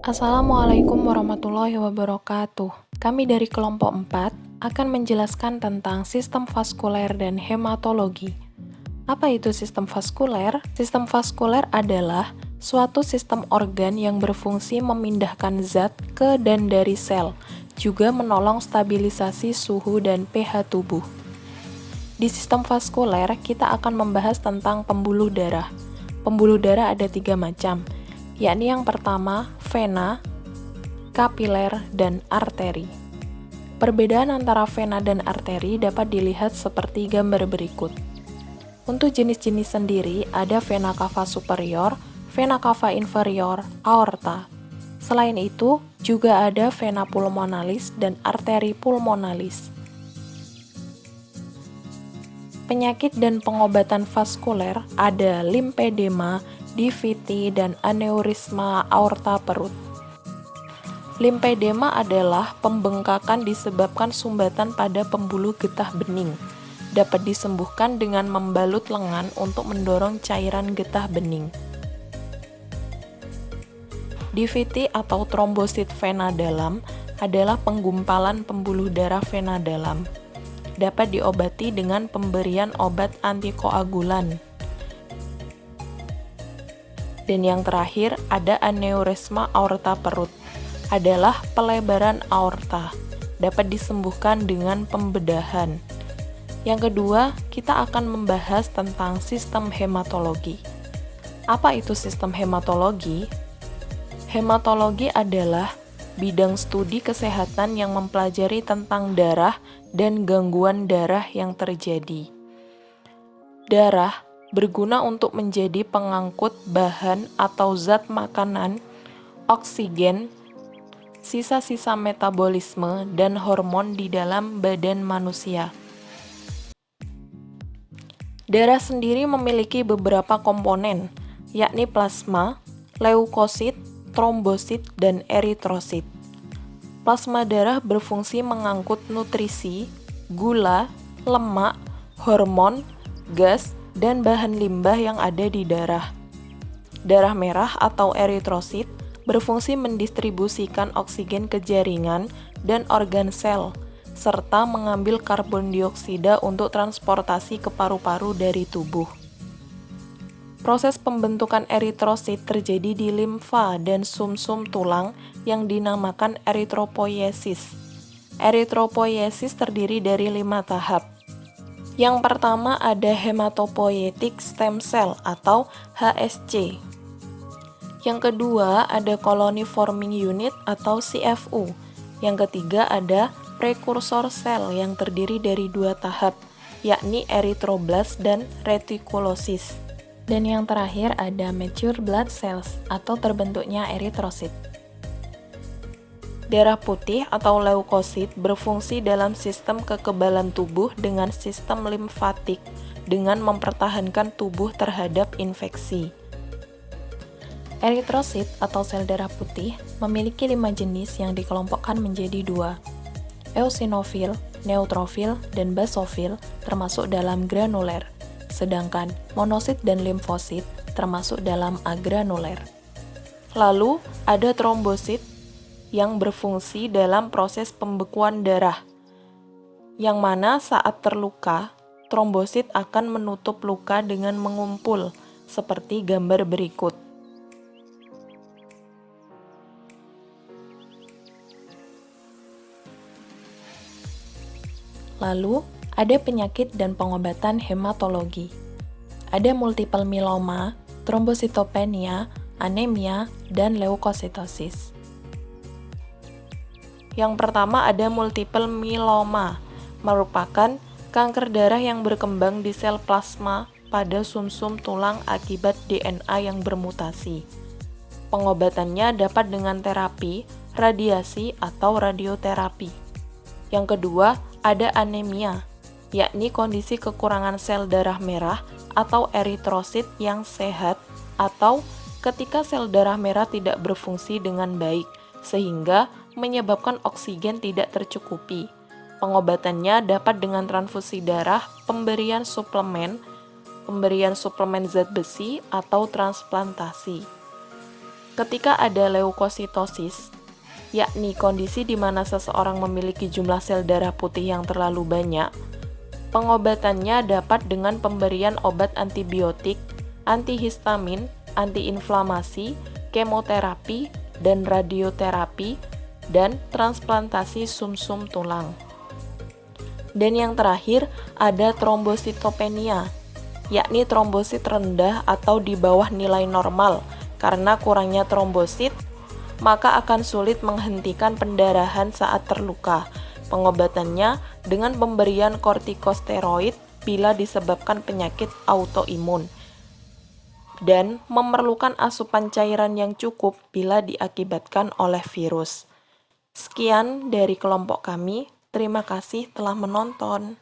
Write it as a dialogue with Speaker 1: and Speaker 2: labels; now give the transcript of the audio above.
Speaker 1: Assalamualaikum warahmatullahi wabarakatuh. Kami dari kelompok 4 akan menjelaskan tentang sistem vaskuler dan hematologi. Apa itu sistem vaskuler? Sistem vaskuler adalah suatu sistem organ yang berfungsi memindahkan zat ke dan dari sel, juga menolong stabilisasi suhu dan pH tubuh. Di sistem vaskuler, kita akan membahas tentang pembuluh darah. Pembuluh darah ada 3 macam, yakni yang pertama, vena, kapiler, dan arteri. Perbedaan antara vena dan arteri dapat dilihat seperti gambar berikut. Untuk jenis-jenis sendiri, ada vena cava superior, vena cava inferior, aorta. Selain itu, juga ada vena pulmonalis dan arteri pulmonalis. Penyakit dan pengobatan vaskuler ada limfedema, DVT, dan aneurisma aorta perut. Limfedema adalah pembengkakan disebabkan sumbatan pada pembuluh getah bening. Dapat disembuhkan dengan membalut lengan untuk mendorong cairan getah bening. DVT atau trombosit vena dalam adalah penggumpalan pembuluh darah vena dalam. Dapat diobati dengan pemberian obat antikoagulan. Dan yang terakhir ada aneurisma aorta perut, adalah pelebaran aorta, dapat disembuhkan dengan pembedahan. Yang kedua, kita akan membahas tentang sistem hematologi. Apa itu sistem hematologi? Hematologi adalah bidang studi kesehatan yang mempelajari tentang darah dan gangguan darah yang terjadi. Darah berguna untuk menjadi pengangkut bahan atau zat makanan, oksigen, sisa-sisa metabolisme, dan hormon di dalam badan manusia. Darah sendiri memiliki beberapa komponen, yakni plasma, leukosit, trombosit, dan eritrosit. Plasma darah berfungsi mengangkut nutrisi, gula, lemak, hormon, gas, dan bahan limbah yang ada di darah. Darah merah atau eritrosit berfungsi mendistribusikan oksigen ke jaringan dan organ sel, serta mengambil karbon dioksida untuk transportasi ke paru-paru dari tubuh. Proses pembentukan eritrosit terjadi di limfa dan sumsum tulang yang dinamakan eritropoiesis. Eritropoiesis terdiri dari 5 tahap. Yang pertama ada hematopoietic stem cell atau HSC. Yang kedua ada colony forming unit atau CFU. Yang ketiga ada precursor cell yang terdiri dari 2 tahap, yakni eritroblast dan retikulosis. Dan yang terakhir ada mature blood cells atau terbentuknya eritrosit. Darah putih atau leukosit berfungsi dalam sistem kekebalan tubuh dengan sistem limfatik dengan mempertahankan tubuh terhadap infeksi. Eritrosit atau sel darah putih memiliki 5 jenis yang dikelompokkan menjadi 2, eosinofil, neutrofil, dan basofil termasuk dalam granuler. Sedangkan monosit dan limfosit termasuk dalam agranuler. Lalu ada trombosit yang berfungsi dalam proses pembekuan darah, yang mana saat terluka, trombosit akan menutup luka dengan mengumpul, seperti gambar berikut. Lalu, ada penyakit dan pengobatan hematologi. Ada multiple myeloma, trombositopenia, anemia, dan leukositosis. Yang pertama ada multiple myeloma, merupakan kanker darah yang berkembang di sel plasma pada sumsum tulang akibat DNA yang bermutasi. Pengobatannya dapat dengan terapi, radiasi, atau radioterapi. Yang kedua ada anemia, yakni kondisi kekurangan sel darah merah atau eritrosit yang sehat atau ketika sel darah merah tidak berfungsi dengan baik sehingga menyebabkan oksigen tidak tercukupi. Pengobatannya dapat dengan transfusi darah, pemberian suplemen zat besi, atau transplantasi. Ketika ada leukositosis, yakni kondisi di mana seseorang memiliki jumlah sel darah putih yang terlalu banyak, pengobatannya dapat dengan pemberian obat antibiotik, antihistamin, antiinflamasi, kemoterapi, dan radioterapi, dan transplantasi sumsum tulang. Dan yang terakhir ada trombositopenia, yakni trombosit rendah atau di bawah nilai normal. Karena kurangnya trombosit, maka akan sulit menghentikan pendarahan saat terluka. Pengobatannya dengan pemberian kortikosteroid bila disebabkan penyakit autoimun, dan memerlukan asupan cairan yang cukup bila diakibatkan oleh virus. Sekian dari kelompok kami, terima kasih telah menonton.